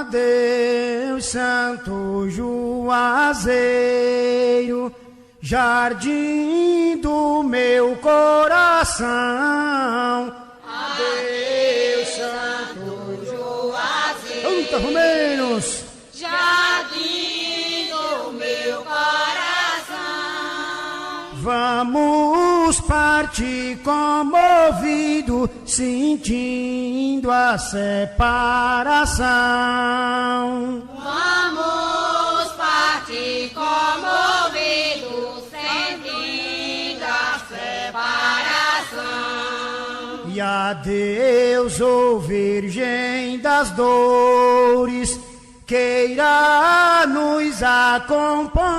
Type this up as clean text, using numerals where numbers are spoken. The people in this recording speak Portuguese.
Adeus, Santo Juazeiro, jardim do meu coração. Adeus, Santo Juazeiro, Canta, Romeiros, jardim do meu coração. Vamos partir comovido, sentindo a separação. Vamos partir comovidos, sentindo a separação. E adeus, ó Virgem das Dores, queira nos acompanhar.